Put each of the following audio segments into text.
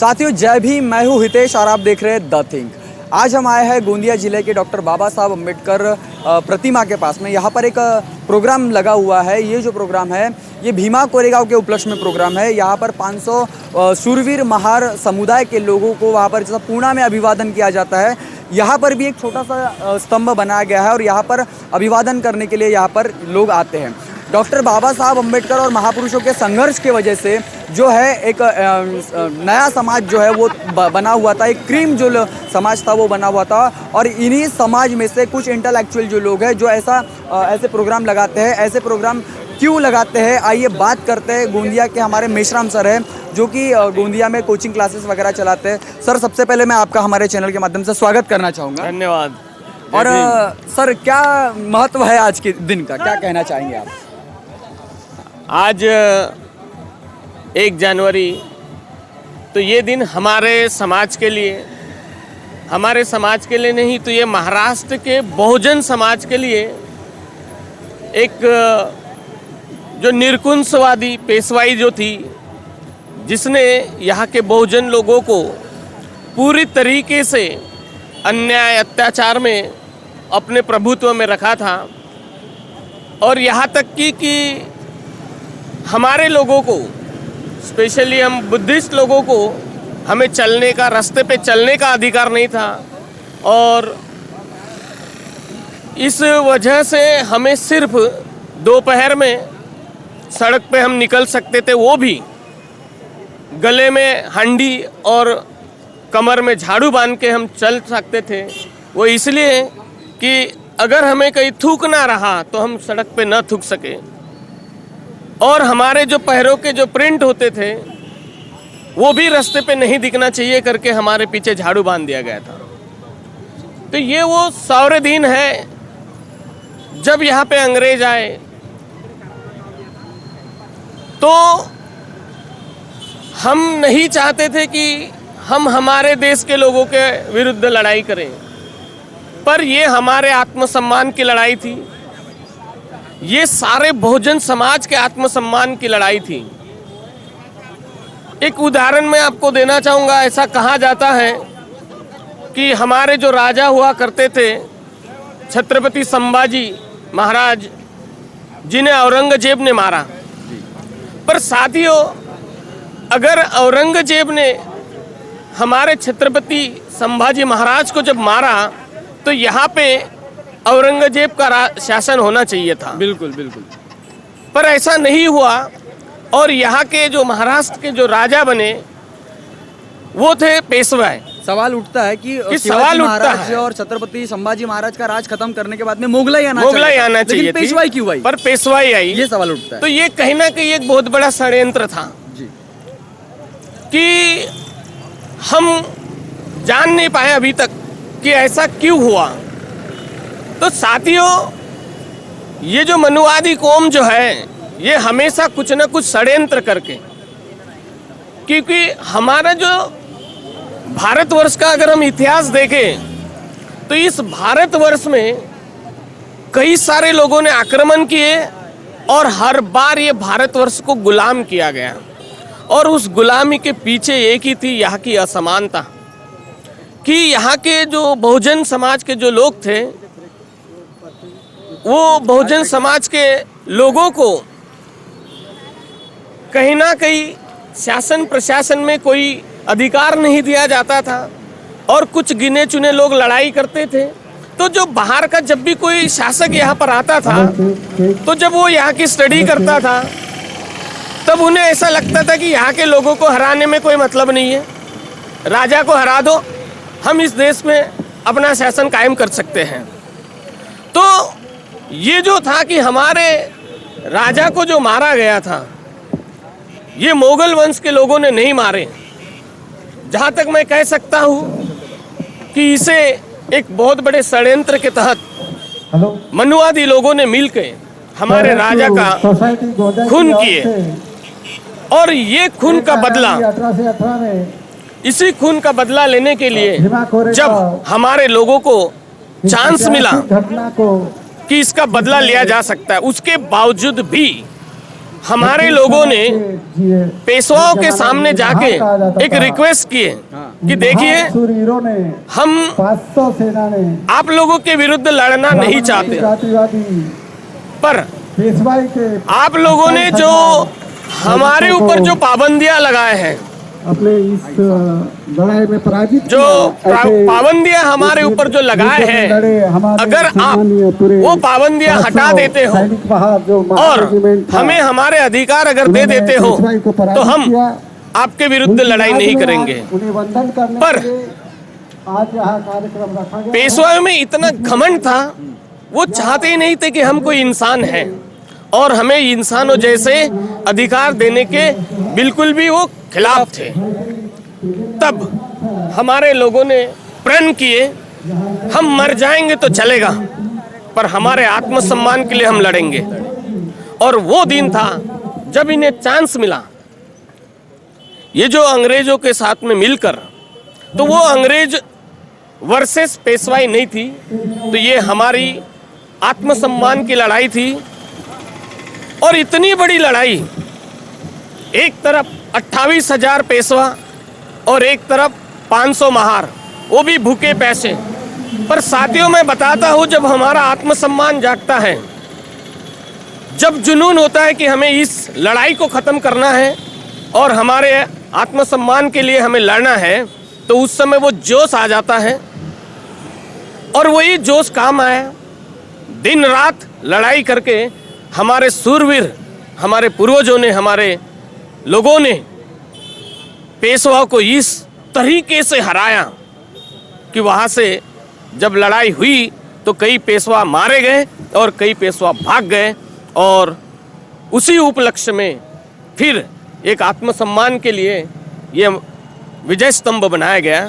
साथियों जय भीम, मैं हूँ हितेश और आप देख रहे हैं द थिंक। आज हम आए हैं गोंदिया जिले के डॉक्टर बाबा साहब अम्बेडकर प्रतिमा के पास में। यहाँ पर एक प्रोग्राम लगा हुआ है। ये जो प्रोग्राम है ये भीमा कोरेगांव के उपलक्ष्य में प्रोग्राम है। यहाँ पर 500 शूरवीर महार समुदाय के लोगों को वहाँ पर जैसा पूर्णा में अभिवादन किया जाता है, यहाँ पर भी एक छोटा सा स्तंभ बनाया गया है और यहाँ पर अभिवादन करने के लिए यहाँ पर लोग आते हैं। डॉक्टर बाबा साहब अम्बेडकर और महापुरुषों के संघर्ष की वजह से जो है एक नया समाज जो है वो बना हुआ था। एक क्रीम जो समाज था वो बना हुआ था और इन्हीं समाज में से कुछ इंटेलेक्चुअल जो लोग हैं जो ऐसे प्रोग्राम लगाते हैं। ऐसे प्रोग्राम क्यों लगाते हैं, आइए बात करते हैं। गोंदिया के हमारे मेश्राम सर हैं जो कि गोंदिया में कोचिंग क्लासेस वगैरह चलाते हैं। सर, सबसे पहले मैं आपका हमारे चैनल के माध्यम से स्वागत करना चाहूँगा। धन्यवाद। और सर, क्या महत्व है आज के दिन का, क्या कहना चाहेंगे आप? आज 1 जनवरी तो ये दिन हमारे समाज के लिए नहीं तो ये महाराष्ट्र के बहुजन समाज के लिए एक जो निरकुंसवादी पेशवाई जो थी, जिसने यहाँ के बहुजन लोगों को पूरी तरीके से अन्याय अत्याचार में अपने प्रभुत्व में रखा था। और यहाँ तक कि हमारे लोगों को, स्पेशली हम बुद्धिस्ट लोगों को, हमें चलने का, रास्ते पे चलने का अधिकार नहीं था। और इस वजह से हमें सिर्फ दोपहर में सड़क पे हम निकल सकते थे, वो भी गले में हंडी और कमर में झाड़ू बांध के हम चल सकते थे। वो इसलिए कि अगर हमें कहीं थूकना रहा तो हम सड़क पे न थूक सके। और हमारे जो पैरों के जो प्रिंट होते थे वो भी रास्ते पे नहीं दिखना चाहिए करके हमारे पीछे झाड़ू बांध दिया गया था। तो ये वो सारे दिन है जब यहाँ पे अंग्रेज आए तो हम नहीं चाहते थे कि हम हमारे देश के लोगों के विरुद्ध लड़ाई करें, पर ये हमारे आत्मसम्मान की लड़ाई थी। ये सारे बहुजन समाज के आत्मसम्मान की लड़ाई थी। एक उदाहरण मैं आपको देना चाहूँगा। ऐसा कहा जाता है कि हमारे जो राजा हुआ करते थे, छत्रपति संभाजी महाराज, जिन्हें औरंगजेब ने मारा, पर साथियों अगर औरंगजेब ने हमारे छत्रपति संभाजी महाराज को जब मारा तो यहाँ पे औरंगजेब का शासन होना चाहिए था। बिल्कुल बिल्कुल। पर ऐसा नहीं हुआ और यहाँ के जो महाराष्ट्र के जो राजा बने वो थे पेशवा। सवाल उठता है कि सवाल उठता है और छत्रपति संभाजी महाराज का राज खत्म करने के बाद में मुगलाई आना चाहिए, पेशवाई क्यों आई? पर पेशवाई आई, ये सवाल उठता है। तो ये कहीं ना कहीं एक बहुत बड़ा षड्यंत्र था जी, कि हम जान नहीं पाए अभी तक कि ऐसा क्यों हुआ। तो साथियों ये जो मनुवादी कौम जो है ये हमेशा कुछ न कुछ षड्यंत्र करके, क्योंकि हमारा जो भारतवर्ष का अगर हम इतिहास देखें तो इस भारतवर्ष में कई सारे लोगों ने आक्रमण किए और हर बार ये भारतवर्ष को गुलाम किया गया। और उस गुलामी के पीछे एक ही थी, यहाँ की असमानता, कि यहाँ के जो बहुजन समाज के जो लोग थे वो बहुजन समाज के लोगों को कहीं ना कहीं शासन प्रशासन में कोई अधिकार नहीं दिया जाता था और कुछ गिने चुने लोग लड़ाई करते थे। तो जो बाहर का जब भी कोई शासक यहाँ पर आता था तो जब वो यहाँ की स्टडी करता था तब उन्हें ऐसा लगता था कि यहाँ के लोगों को हराने में कोई मतलब नहीं है, राजा को हरा दो, हम इस देश में अपना शासन कायम कर सकते हैं। तो ये जो था कि हमारे राजा को जो मारा गया था ये मुगल वंश के लोगों ने नहीं मारे। जहाँ तक मैं कह सकता हूँ कि इसे एक बहुत बड़े षड्यंत्र के तहत मनुवादी लोगों ने मिलकर हमारे राजा का खून किए। और ये खून का बदला, इसी खून का बदला लेने के लिए जब हमारे लोगों को चांस मिला कि इसका बदला लिया जा सकता है, उसके बावजूद भी हमारे लोगों ने पेशवाओं के सामने जाके एक रिक्वेस्ट किए कि देखिए हम आप लोगों के विरुद्ध लड़ना नहीं चाहते, पर आप लोगों ने जो हमारे ऊपर जो पाबंदियां लगाए हैं, अपने इस लड़ाई में पराजित जो पाबंदियां हमारे ऊपर जो लगाए हैं, अगर आप वो पाबंदियां हटा देते हो और हमें हमारे अधिकार अगर दे देते हो तो हम आपके विरुद्ध लड़ाई नहीं करेंगे। पर आज यहाँ कार्यक्रम रखा गया। पेशवाओं में इतना घमंड था, वो चाहते ही नहीं थे कि हम कोई इंसान हैं और हमें इंसानों जैसे अधिकार देने के बिल्कुल भी वो खिलाफ थे। तब हमारे लोगों ने प्रण किए, हम मर जाएंगे तो चलेगा, पर हमारे आत्मसम्मान के लिए हम लड़ेंगे। और वो दिन था जब इन्हें चांस मिला, ये जो अंग्रेजों के साथ में मिलकर, तो वो अंग्रेज वर्सेस पेशवाई नहीं थी, तो ये हमारी आत्मसम्मान की लड़ाई थी। और इतनी बड़ी लड़ाई, एक तरफ 28,000 पेशवा और एक तरफ 500 महार, वो भी भूखे पैसे। पर साथियों, मैं बताता हूँ, जब हमारा आत्मसम्मान जागता है, जब जुनून होता है कि हमें इस लड़ाई को ख़त्म करना है और हमारे आत्मसम्मान के लिए हमें लड़ना है, तो उस समय वो जोश आ जाता है। और वही जोश काम आया। दिन रात लड़ाई करके हमारे सूरवीर, हमारे पूर्वजों ने, हमारे लोगों ने पेशवाओं को इस तरीके से हराया कि वहाँ से जब लड़ाई हुई तो कई पेशवा मारे गए और कई पेशवा भाग गए। और उसी उपलक्ष्य में फिर एक आत्मसम्मान के लिए ये विजय स्तंभ बनाया गया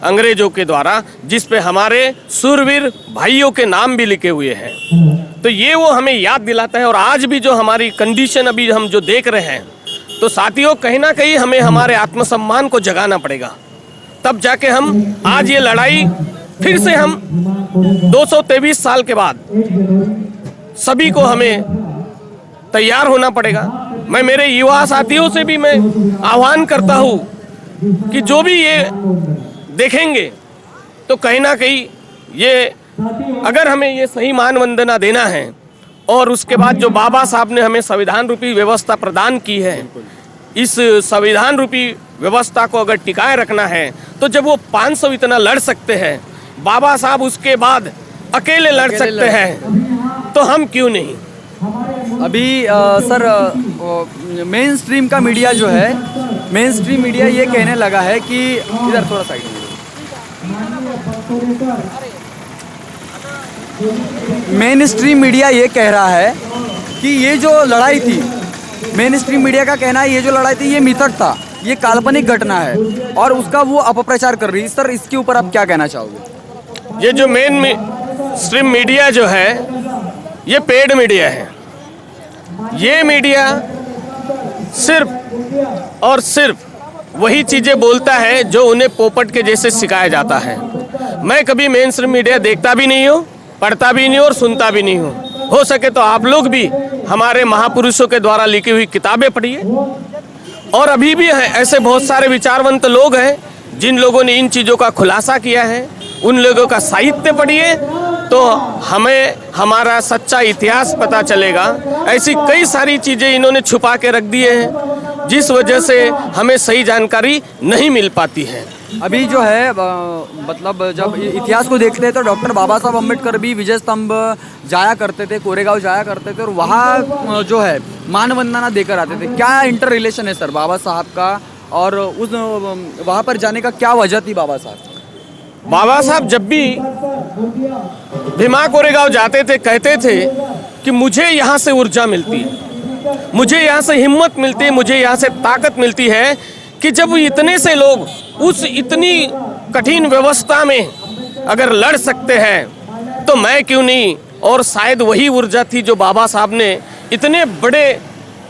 अंग्रेजों के द्वारा, जिस पे हमारे सूरवीर भाइयों के नाम भी लिखे हुए हैं। तो ये वो हमें याद दिलाता है। और आज भी जो हमारी कंडीशन अभी हम जो देख रहे हैं, तो साथियों, कहीं ना कहीं हमें हमारे आत्मसम्मान को जगाना पड़ेगा, तब जाके हम आज ये लड़ाई फिर से हम 223 साल के बाद सभी को हमें तैयार होना पड़ेगा। मैं मेरे युवा साथियों से भी मैं आह्वान करता हूँ कि जो भी ये देखेंगे, तो कहीं ना कहीं ये, अगर हमें ये सही मान वंदना देना है और उसके बाद जो बाबा साहब ने हमें संविधान रूपी व्यवस्था प्रदान की है, इस संविधान रूपी व्यवस्था को अगर टिकाए रखना है, तो जब वो 500 इतना लड़ सकते हैं, बाबा साहब उसके बाद अकेले लड़ सकते हैं, तो हम क्यों नहीं। अभी सर, मेन स्ट्रीम का मीडिया जो है, मेन स्ट्रीम मीडिया ये कहने लगा है कि, इधर थोड़ा साइड में, मेन स्ट्रीम मीडिया ये कह रहा है कि ये जो लड़ाई थी, मेन स्ट्रीम मीडिया का कहना है ये जो लड़ाई थी ये मिथक था, ये काल्पनिक घटना है और उसका वो अपप्रचार कर रही है। सर, इसके ऊपर आप क्या कहना चाहोगे? ये जो मेन स्ट्रीम मीडिया जो है, ये पेड मीडिया है। ये मीडिया सिर्फ और सिर्फ वही चीज़ें बोलता है जो उन्हें पोपट के जैसे सिखाया जाता है। मैं कभी मेन स्ट्रीम मीडिया देखता भी नहीं हूँ, पढ़ता भी नहीं हूँ और सुनता भी नहीं हूँ। हो सके तो आप लोग भी हमारे महापुरुषों के द्वारा लिखी हुई किताबें पढ़िए। और अभी भी है ऐसे बहुत सारे विचारवंत लोग हैं जिन लोगों ने इन चीज़ों का खुलासा किया है, उन लोगों का साहित्य पढ़िए, तो हमें हमारा सच्चा इतिहास पता चलेगा। ऐसी कई सारी चीज़ें इन्होंने छुपा के रख दिए हैं, जिस वजह से हमें सही जानकारी नहीं मिल पाती है। अभी जो है मतलब जब इतिहास को देखते हैं तो डॉक्टर बाबा साहब अम्बेडकर भी विजय स्तंभ जाया करते थे, कोरेगांव जाया करते थे और वहाँ जो है मान वंदना देकर आते थे। क्या इंटर रिलेशन है सर बाबा साहब का और उस वहाँ पर जाने का क्या वजह थी? बाबा साहब जब भी भीमा कोरेगांव जाते थे, कहते थे कि मुझे यहाँ से ऊर्जा मिलती है, मुझे यहाँ से हिम्मत मिलती है, मुझे यहाँ से ताकत मिलती है कि जब इतने से लोग उस इतनी कठिन व्यवस्था में अगर लड़ सकते हैं तो मैं क्यों नहीं। और शायद वही ऊर्जा थी जो बाबा साहब ने इतने बड़े,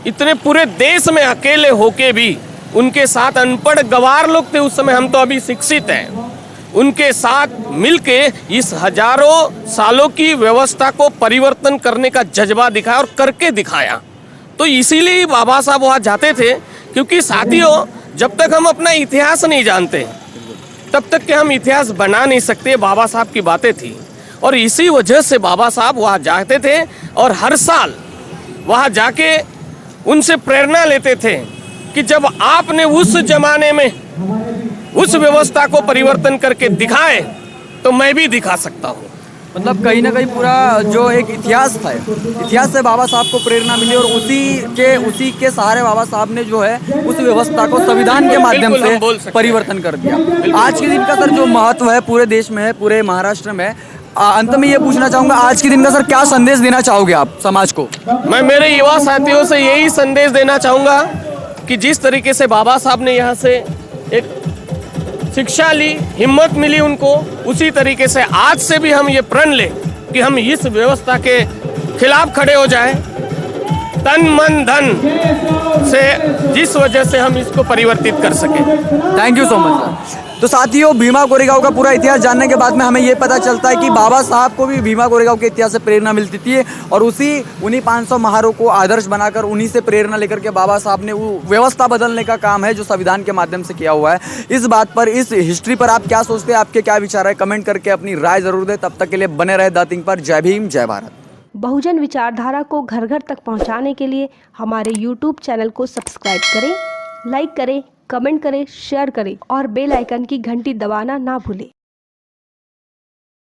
इतने पूरे देश में अकेले होके भी, उनके साथ अनपढ़ गवार लोग थे उस समय, हम तो अभी शिक्षित हैं, उनके साथ मिलके इस हजारों सालों की व्यवस्था को परिवर्तन करने का जज्बा दिखाया और करके दिखाया। तो इसीलिए बाबा साहब वहाँ जाते थे, क्योंकि साथियों जब तक हम अपना इतिहास नहीं जानते तब तक के हम इतिहास बना नहीं सकते। बाबा साहब की बातें थी और इसी वजह से बाबा साहब वहाँ जाते थे और हर साल वहाँ जाके उनसे प्रेरणा लेते थे कि जब आपने उस जमाने में उस व्यवस्था को परिवर्तन करके दिखाए तो मैं भी दिखा सकता हूँ। मतलब कहीं ना कहीं पूरा जो एक इतिहास था, इतिहास से बाबा साहब को प्रेरणा मिली और उसी के सहारे बाबा साहब ने जो है उस व्यवस्था को संविधान के माध्यम बिल्कुल हम बोल सकते से परिवर्तन कर दिया। आज के दिन का सर जो महत्व है पूरे देश में है, पूरे महाराष्ट्र में, अंत में ये पूछना चाहूंगा आज के दिन का सर क्या संदेश देना चाहोगे आप समाज को? मैं मेरे युवा साथियों से यही संदेश देना चाहूँगा कि जिस तरीके से बाबा साहब ने यहाँ से एक शिक्षा ली, हिम्मत मिली उनको, उसी तरीके से आज से भी हम ये प्रण लें कि हम इस व्यवस्था के खिलाफ खड़े हो जाएं, तन मन धन से, जिस वजह से हम इसको परिवर्तित कर सकें। Thank you so much sir. तो साथियों, भीमा कोरेगांव का पूरा इतिहास जानने के बाद में हमें ये पता चलता है कि बाबा साहब को भी भीमा कोरेगांव के इतिहास से प्रेरणा मिलती थी और उन्हीं 500 महारों को आदर्श बनाकर उन्हीं से प्रेरणा लेकर के बाबा साहब ने वो व्यवस्था बदलने का काम है जो संविधान के माध्यम से किया हुआ है। इस बात पर, इस हिस्ट्री पर आप क्या सोचते हैं, आपके क्या विचार है, कमेंट करके अपनी राय जरूर दें। तब तक के लिए बने रहे द थिंक पर। जय भीम, जय भारत। बहुजन विचारधारा को घर घर तक पहुंचाने के लिए हमारे YouTube चैनल को सब्सक्राइब करें, लाइक करें, कमेंट करें, शेयर करें और बेल आइकन की घंटी दबाना ना भूलें।